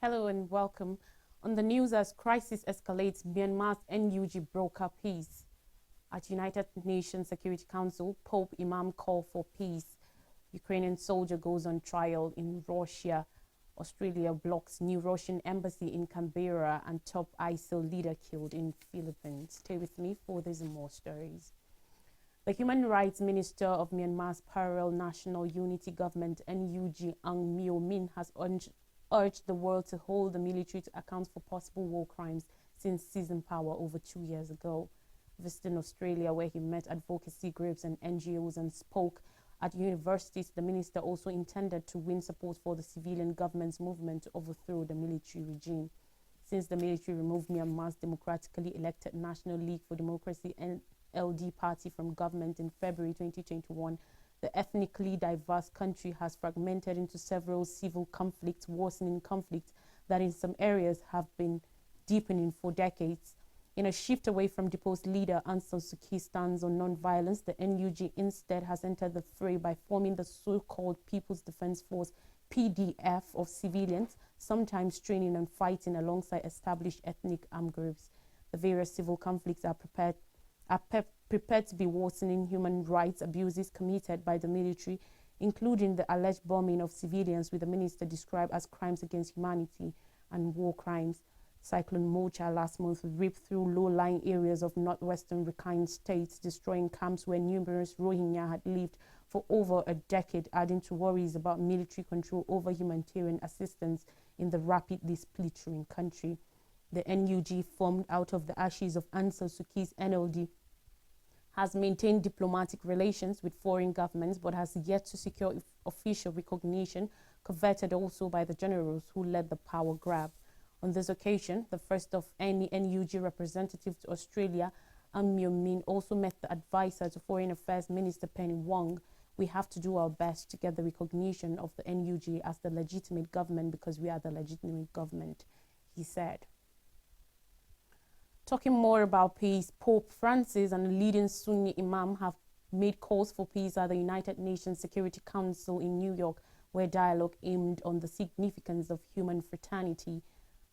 Hello and welcome. On the news, as crisis escalates, Myanmar's NUG broker peace. At United Nations Security Council, Pope Imam call for peace. Ukrainian soldier goes on trial in Russia. Australia blocks new Russian embassy in Canberra, and top ISIL leader killed in Philippines. Stay with me for these and more stories. The Human Rights Minister of Myanmar's Parallel National Unity Government, NUG, Ang Myo Min, has urged the world to hold the military to account for possible war crimes since seizing power over 2 years ago. Visiting Australia, where he met advocacy groups and NGOs and spoke at universities, the minister also intended to win support for the civilian government's movement to overthrow the military regime. Since the military removed Myanmar's democratically elected National League for Democracy NLD party from government in February 2021, the ethnically diverse country has fragmented into several civil conflicts, worsening conflicts that in some areas have been deepening for decades. In a shift away from deposed leader Aung San Suu Kyi's stance on non-violence, the NUG instead has entered the fray by forming the so-called People's Defense Force, PDF, of civilians, sometimes training and fighting alongside established ethnic armed groups. The various civil conflicts are prepared to be worsening human rights abuses committed by the military, including the alleged bombing of civilians, which the minister described as crimes against humanity and war crimes. Cyclone Mocha last month ripped through low-lying areas of northwestern Rakhine State, destroying camps where numerous Rohingya had lived for over a decade, adding to worries about military control over humanitarian assistance in the rapidly splittering country. The NUG, formed out of the ashes of Aung San Suu Kyi's NLD, has maintained diplomatic relations with foreign governments but has yet to secure official recognition, coveted also by the generals who led the power grab. On this occasion, the first of any NUG representative to Australia, Ang Myo Min, also met the advisor to Foreign Affairs Minister Penny Wong. We have to do our best to get the recognition of the NUG as the legitimate government because we are the legitimate government, he said. Talking more about peace, Pope Francis and a leading Sunni imam have made calls for peace at the United Nations Security Council in New York, where dialogue aimed on the significance of human fraternity.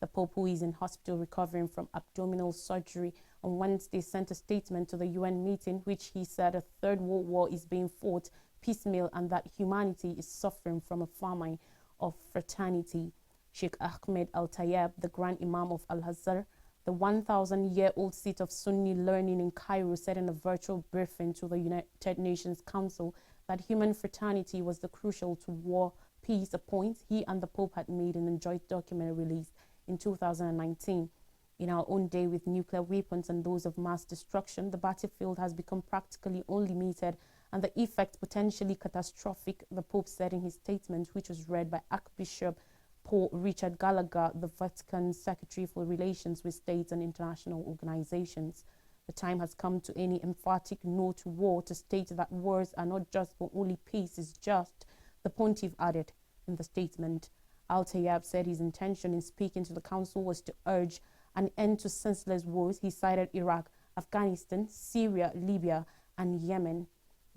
The Pope, who is in hospital recovering from abdominal surgery, on Wednesday sent a statement to the UN meeting, which he said a third world war is being fought piecemeal and that humanity is suffering from a famine of fraternity. Sheikh Ahmed Al-Tayeb, the Grand Imam of Al-Azhar, the 1,000-year-old seat of Sunni learning in Cairo, said in a virtual briefing to the United Nations Council that human fraternity was the crucial to war peace, a point he and the Pope had made in a joint document released in 2019. In our own day, with nuclear weapons and those of mass destruction, the battlefield has become practically unlimited and the effect potentially catastrophic, the Pope said in his statement, which was read by Archbishop Paul Richard Gallagher, the Vatican's Secretary for Relations with States and International Organizations. The time has come to any emphatic no to war to state that wars are not just, but only peace is just, the pontiff added in the statement. Al-Tayeb said his intention in speaking to the council was to urge an end to senseless wars. He cited Iraq, Afghanistan, Syria, Libya, and Yemen.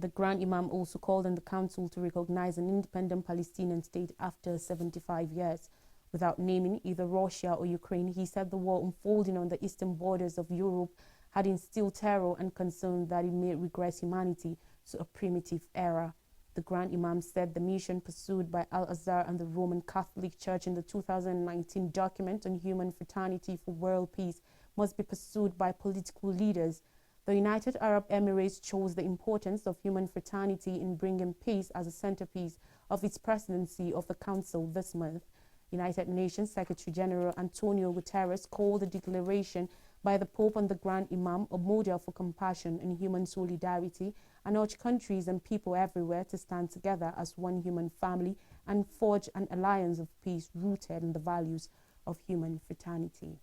The Grand Imam also called on the council to recognize an independent Palestinian state after 75 years. Without naming either Russia or Ukraine, he said the war unfolding on the eastern borders of Europe had instilled terror and concern that it may regress humanity to a primitive era. The Grand Imam said the mission pursued by Al-Azhar and the Roman Catholic Church in the 2019 document on human fraternity for world peace must be pursued by political leaders. The United Arab Emirates chose the importance of human fraternity in bringing peace as a centerpiece of its presidency of the Council this month. United Nations Secretary General Antonio Guterres called the declaration by the Pope and the Grand Imam a model for compassion and human solidarity, and urged countries and people everywhere to stand together as one human family and forge an alliance of peace rooted in the values of human fraternity.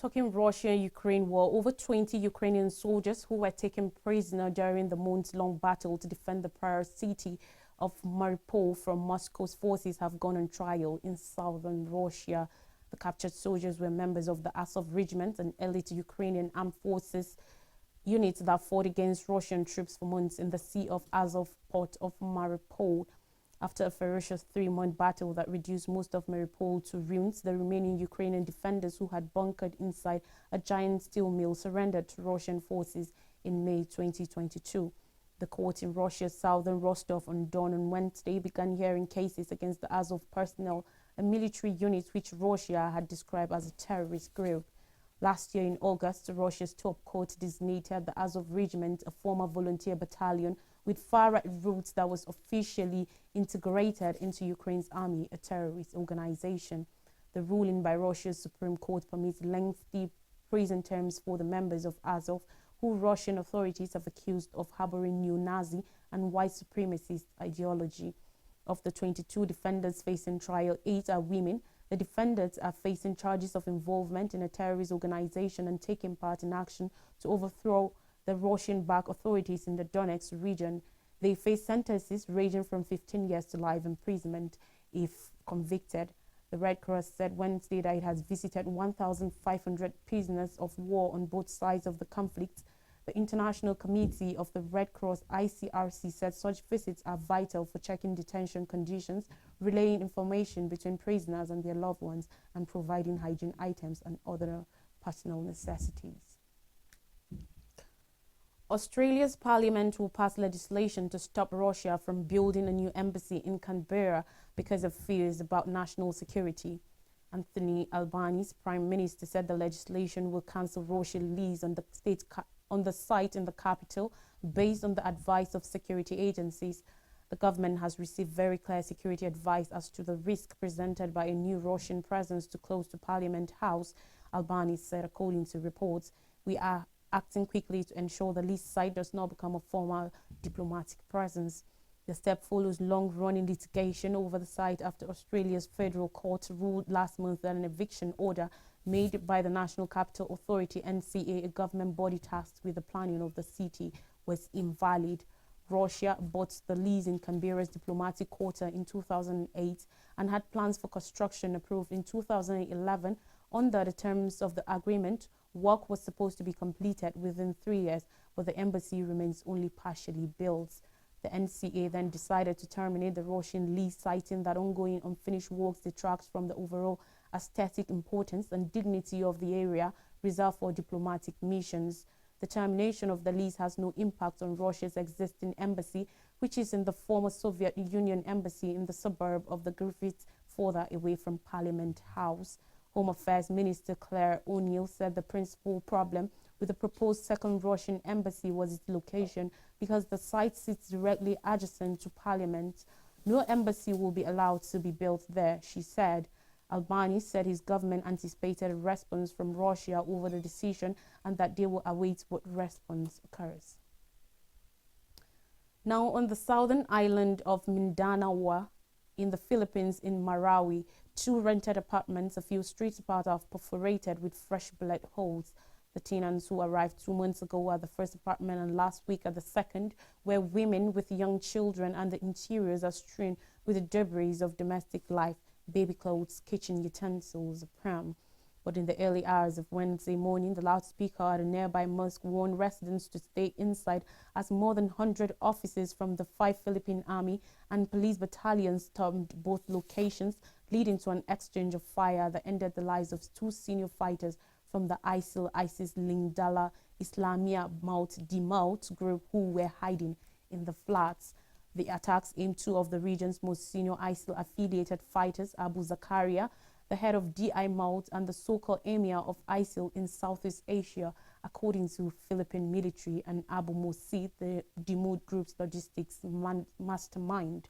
Talking Russia-Ukraine war, over 20 Ukrainian soldiers who were taken prisoner during the months-long battle to defend the prior city of Mariupol from Moscow's forces have gone on trial in southern Russia. The captured soldiers were members of the Azov Regiment, an elite Ukrainian armed forces unit that fought against Russian troops for months in the Sea of Azov port of Mariupol. After a ferocious 3-month battle that reduced most of Mariupol to ruins, the remaining Ukrainian defenders who had bunkered inside a giant steel mill surrendered to Russian forces in May 2022. The court in Russia's southern Rostov-on-Don on Wednesday began hearing cases against the Azov personnel, a military unit which Russia had described as a terrorist group. Last year in August, Russia's top court designated the Azov Regiment a former volunteer battalion with far-right roots that was officially integrated into Ukraine's army, a terrorist organization. The ruling by Russia's Supreme Court permits lengthy prison terms for the members of Azov, who Russian authorities have accused of harboring neo-Nazi and white supremacist ideology. Of the 22 defendants facing trial, 8 are women. The defendants are facing charges of involvement in a terrorist organization and taking part in action to overthrow the Russian-backed authorities in the Donetsk region. They face sentences ranging from 15 years to life imprisonment if convicted. The Red Cross said Wednesday that it has visited 1,500 prisoners of war on both sides of the conflict. The International Committee of the Red Cross, ICRC, said such visits are vital for checking detention conditions, relaying information between prisoners and their loved ones, and providing hygiene items and other personal necessities. Australia's parliament will pass legislation to stop Russia from building a new embassy in Canberra because of fears about national security. Anthony Albanese, Prime Minister, said the legislation will cancel Russian lease on the site in the capital based on the advice of security agencies. The government has received very clear security advice as to the risk presented by a new Russian presence too close to Parliament House, Albanese said, according to reports. We are acting quickly to ensure the lease site does not become a formal diplomatic presence. The step follows long-running litigation over the site after Australia's federal court ruled last month that an eviction order made by the National Capital Authority, NCA, a government body tasked with the planning of the city, was invalid. Russia bought the lease in Canberra's diplomatic quarter in 2008 and had plans for construction approved in 2011. Under the terms of the agreement, work was supposed to be completed within 3 years, but the embassy remains only partially built. The NCA then decided to terminate the Russian lease, citing that ongoing unfinished works detracts from the overall aesthetic importance and dignity of the area reserved for diplomatic missions. The termination of the lease has no impact on Russia's existing embassy, which is in the former Soviet Union embassy in the suburb of the Griffith, further away from Parliament House. Home Affairs Minister Claire O'Neill said the principal problem with the proposed second Russian embassy was its location, because the site sits directly adjacent to Parliament. No embassy will be allowed to be built there, she said. Albanese said his government anticipated a response from Russia over the decision and that they will await what response occurs. Now, on the southern island of Mindanao in the Philippines in Marawi, 2 rented apartments a few streets apart are perforated with fresh bullet holes. The tenants who arrived 2 months ago at the first apartment and last week at the second were women with young children, and the interiors are strewn with the debris of domestic life, baby clothes, kitchen utensils, pram. But in the early hours of Wednesday morning, the loudspeaker at a nearby mosque warned residents to stay inside as more than 100 officers from the 5 Philippine Army and police battalions stormed both locations, leading to an exchange of fire that ended the lives of 2 senior fighters from the ISIS-linked Dala Islamia Maut group who were hiding in the flats. The attacks aimed 2 of the region's most senior ISIL-affiliated fighters, Abu Zakaria, the head of DI Maut, and the so-called emir of ISIL in Southeast Asia, according to Philippine military, and Abu Musid, the Dimut group's logistics mastermind.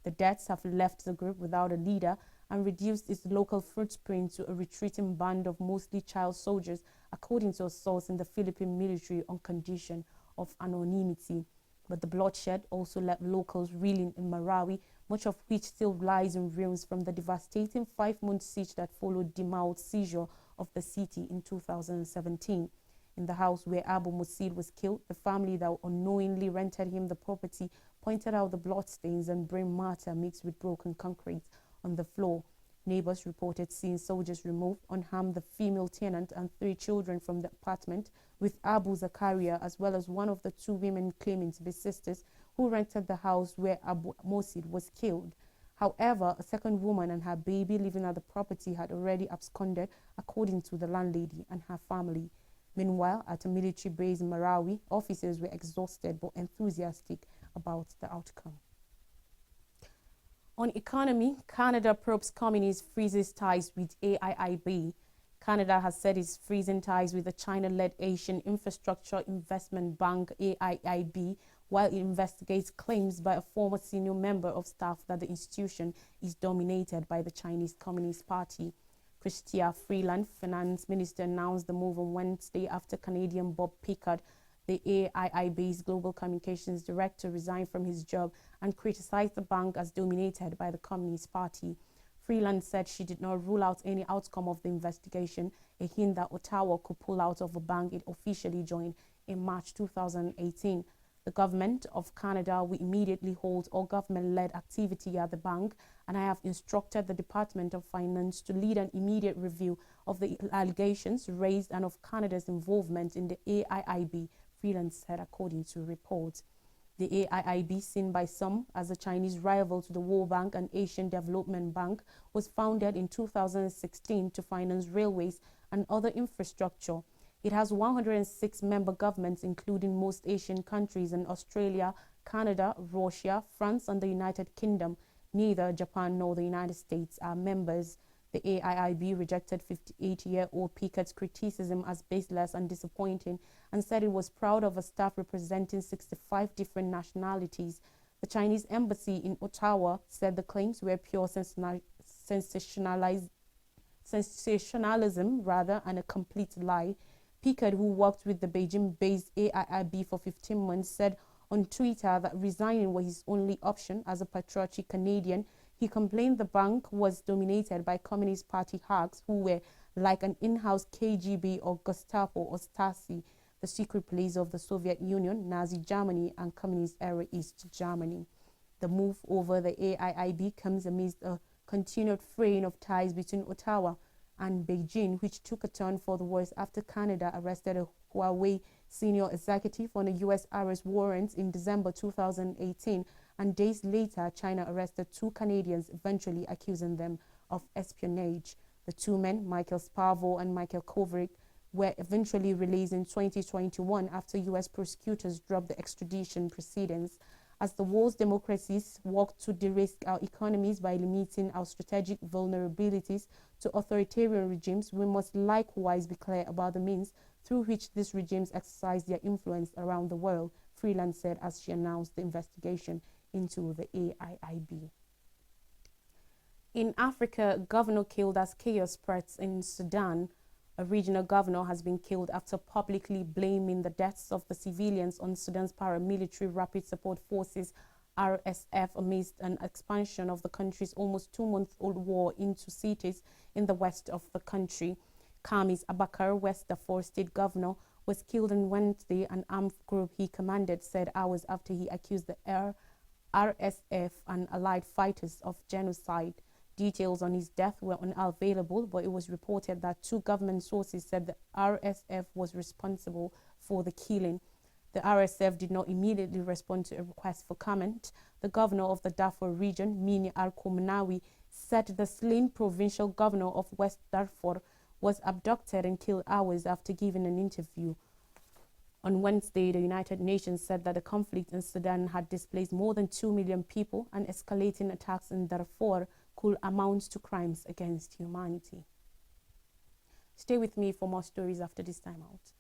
The deaths have left the group without a leader and reduced its local footprint to a retreating band of mostly child soldiers, according to a source in the Philippine military on condition of anonymity. But the bloodshed also left locals reeling in Marawi, much of which still lies in ruins from the devastating 5-month siege that followed Dimaut's seizure of the city in 2017. In the house where Abu Musid was killed, the family that unknowingly rented him the property pointed out the bloodstains and brain matter mixed with broken concrete on the floor. Neighbors reported seeing soldiers remove unharmed the female tenant and 3 children from the apartment, with Abu Zakaria as well as one of the 2 women claiming to be sisters who rented the house where Abu Mosid was killed. However, a second woman and her baby living at the property had already absconded, according to the landlady and her family. Meanwhile, at a military base in Marawi, officers were exhausted but enthusiastic about the outcome. On economy, Canada probes Communist freezes ties with AIIB. Canada has said it's freezing ties with the China-led Asian Infrastructure Investment Bank, AIIB, while it investigates claims by a former senior member of staff that the institution is dominated by the Chinese Communist Party. Chrystia Freeland, finance minister, announced the move on Wednesday after Canadian Bob Pickard, the AIIB's global communications director, resigned from his job and criticized the bank as dominated by the Communist Party. Freeland said she did not rule out any outcome of the investigation, a hint that Ottawa could pull out of a bank it officially joined in March 2018. The government of Canada will immediately hold all government-led activity at the bank, and I have instructed the Department of Finance to lead an immediate review of the allegations raised and of Canada's involvement in the AIIB, Freeland said, according to reports. The AIIB, seen by some as a Chinese rival to the World Bank and Asian Development Bank, was founded in 2016 to finance railways and other infrastructure. It has 106 member governments, including most Asian countries and Australia, Canada, Russia, France, and the United Kingdom. Neither Japan nor the United States are members. The AIIB rejected 58-year-old Pickard's criticism as baseless and disappointing and said it was proud of a staff representing 65 different nationalities. The Chinese embassy in Ottawa said the claims were pure sensationalism and a complete lie. Pickard, who worked with the Beijing-based AIIB for 15 months, said on Twitter that resigning was his only option. As a patriotic Canadian, he complained the bank was dominated by Communist Party hacks who were like an in-house KGB or Gestapo or Stasi, the secret police of the Soviet Union, Nazi Germany, and Communist-era East Germany. The move over the AIIB comes amidst a continued fraying of ties between Ottawa and Beijing, which took a turn for the worse after Canada arrested a Huawei senior executive on a U.S. arrest warrant in December 2018, and days later, China arrested 2 Canadians, eventually accusing them of espionage. The 2 men, Michael Spavor and Michael Kovrig, were eventually released in 2021 after U.S. prosecutors dropped the extradition proceedings. As the world's democracies work to de-risk our economies by limiting our strategic vulnerabilities to authoritarian regimes, we must likewise be clear about the means through which these regimes exercise their influence around the world, Freeland said as she announced the investigation into the AIIB. In Africa, governor killed as chaos spreads in Sudan. A regional governor has been killed after publicly blaming the deaths of the civilians on Sudan's paramilitary Rapid Support Forces, RSF, amidst an expansion of the country's almost 2-month-old war into cities in the west of the country. Kamis Abakar, West Darfur State Governor, was killed on Wednesday, an armed group he commanded said hours after he accused the RSF and allied fighters of genocide. Details on his death were unavailable, but it was reported that 2 government sources said the RSF was responsible for the killing. The RSF did not immediately respond to a request for comment. The governor of the Darfur region, Mini Al-Komnawi, said the slain provincial governor of West Darfur was abducted and killed hours after giving an interview. On Wednesday, the United Nations said that the conflict in Sudan had displaced more than 2 million people, and escalating attacks in Darfur could amount to crimes against humanity. Stay with me for more stories after this time out.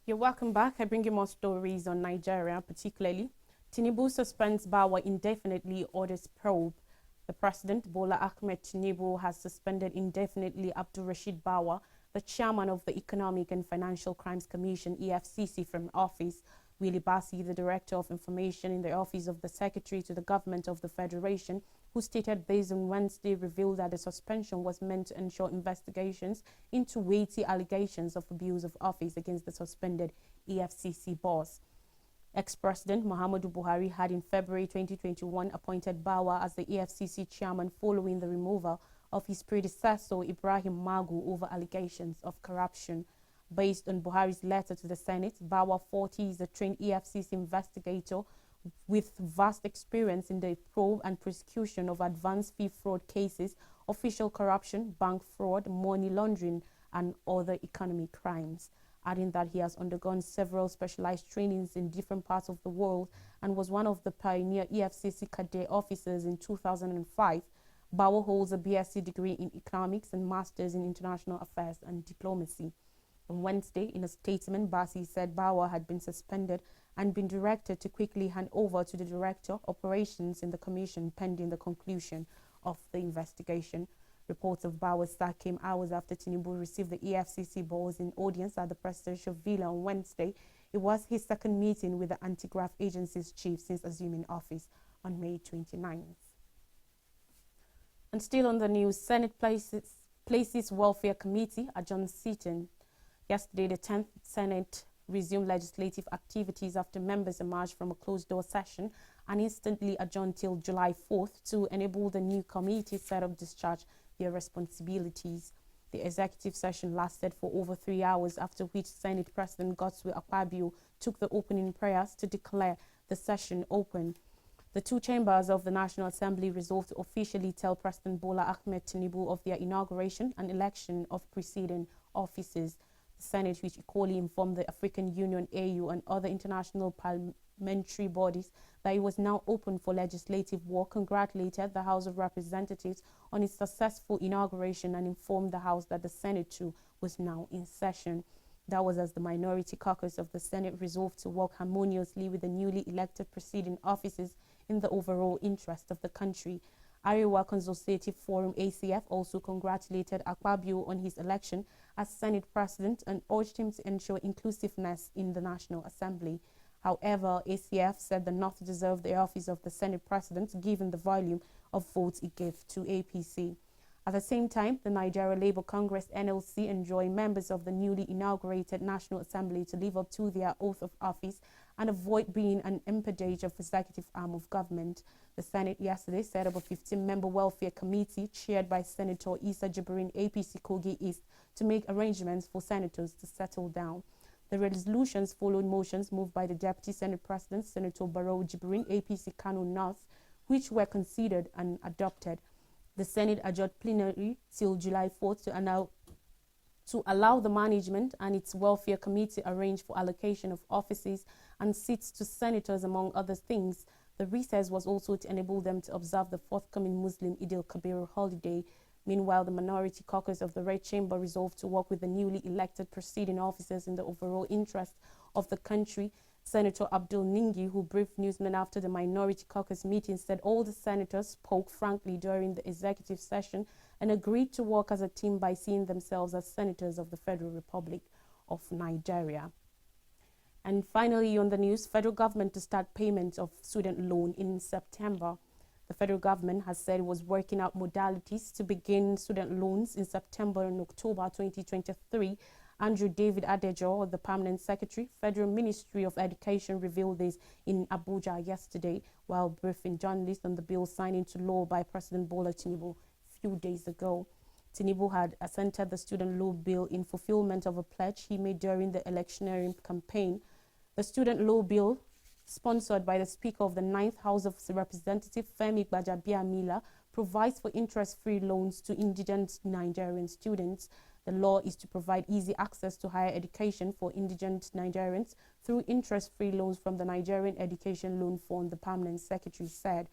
You're welcome back. I bring you more stories on Nigeria, particularly. Tinubu suspends Bawa indefinitely, orders probe. The president, Bola Ahmed Tinubu, has suspended indefinitely Abdul Rashid Bawa, the chairman of the Economic and Financial Crimes Commission, EFCC, from office. Willie Bassi, the Director of Information in the Office of the Secretary to the Government of the Federation, who stated this on Wednesday, revealed that the suspension was meant to ensure investigations into weighty allegations of abuse of office against the suspended EFCC boss. Ex-President Muhammadu Buhari had in February 2021 appointed Bawa as the EFCC chairman following the removal of his predecessor Ibrahim Magu over allegations of corruption. Based on Buhari's letter to the Senate, Bawa 40 is a trained EFCC investigator with vast experience in the probe and prosecution of advance fee fraud cases, official corruption, bank fraud, money laundering, and other economic crimes. Adding that he has undergone several specialized trainings in different parts of the world and was one of the pioneer EFCC cadet officers in 2005. Bawa holds a BSc degree in economics and masters in international affairs and diplomacy. On Wednesday, in a statement, Bassi said Bawa had been suspended and been directed to quickly hand over to the Director, Operations in the Commission pending the conclusion of the investigation. Reports of Bawa's sack came hours after Tinubu received the EFCC boss in audience at the presidential villa on Wednesday. It was his second meeting with the anti-graft agency's chief since assuming office on May 29th. And still on the news, Senate places Welfare Committee adjourned sitting. Yesterday, the 10th Senate resumed legislative activities after members emerged from a closed-door session and instantly adjourned till July 4th to enable the new committee set up discharge their responsibilities. The executive session lasted for over 3 hours, after which Senate President Godswill Akpabio took the opening prayers to declare the session open. The two chambers of the National Assembly resolved to officially tell President Bola Ahmed Tinubu of their inauguration and election of preceding officers. The Senate, which equally informed the African Union, AU, and other international parliamentary bodies that it was now open for legislative work, congratulated the House of Representatives on its successful inauguration and informed the House that the Senate too was now in session. That was as the minority caucus of the Senate resolved to work harmoniously with the newly elected preceding officers in the overall interest of the country. Arewa Consultative Forum ACF also congratulated Akpabio on his election as Senate President and urged him to ensure inclusiveness in the National Assembly. However, ACF said the North deserved the office of the Senate President given the volume of votes it gave to APC. At the same time, the Nigeria Labour Congress NLC enjoined members of the newly inaugurated National Assembly to live up to their oath of office and avoid being an appendage of executive arm of government. The Senate yesterday set up a 15-member welfare committee chaired by Senator Issa Jibrin, APC Kogi East, to make arrangements for senators to settle down. The resolutions followed motions moved by the Deputy Senate President, Senator Barrow Jibrin, APC Kano North, which were considered and adopted. The Senate adjourned plenary till July 4th to allow the management and its welfare committee arrange for allocation of offices and seats to senators, among other things. The recess was also to enable them to observe the forthcoming Muslim Eid al-Kabir holiday. Meanwhile, the minority caucus of the Red Chamber resolved to work with the newly elected preceding officers in the overall interest of the country. Senator Abdul Ningi, who briefed newsmen after the minority caucus meeting, said all the senators spoke frankly during the executive session and agreed to work as a team by seeing themselves as senators of the Federal Republic of Nigeria. And finally, on the news, federal government to start payment of student loan in September. The federal government has said it was working out modalities to begin student loans in September and October 2023. Andrew David Adejo, the Permanent Secretary, Federal Ministry of Education, revealed this in Abuja yesterday while briefing journalists on the bill signed into law by President Bola Tinubu a few days ago. Tinubu had assented the student loan bill in fulfillment of a pledge he made during the electioneering campaign. The student loan bill, sponsored by the Speaker of the 9th House of Representatives, Femi Gbajabiamila, provides for interest-free loans to indigent Nigerian students. The law is to provide easy access to higher education for indigent Nigerians through interest-free loans from the Nigerian Education Loan Fund, the Permanent Secretary said.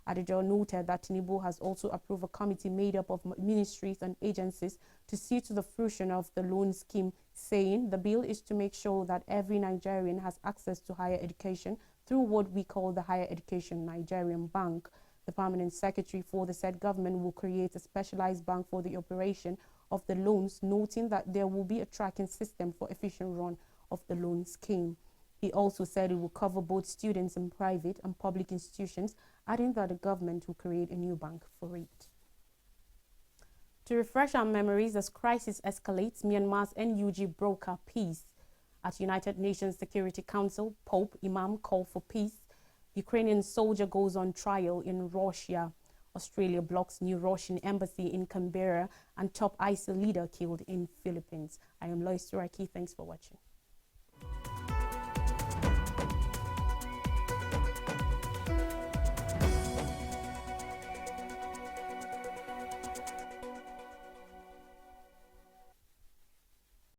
Adejo noted that Tinubu has also approved a committee made up of ministries and agencies to see to the fruition of the loan scheme, saying the bill is to make sure that every Nigerian has access to higher education through what we call the Higher Education Nigerian Bank. The Permanent Secretary for the said government will create a specialized bank for the operation of the loans, noting that there will be a tracking system for efficient run of the loan scheme. He also said it will cover both students in private and public institutions, adding that the government will create a new bank for it. To refresh our memories, as crisis escalates, Myanmar's NUG broker peace. At United Nations Security Council, Pope Imam call for peace. Ukrainian soldier goes on trial in Russia. Australia blocks new Russian embassy in Canberra, and top ISIL leader killed in Philippines. I am Lois Turaki. Thanks for watching.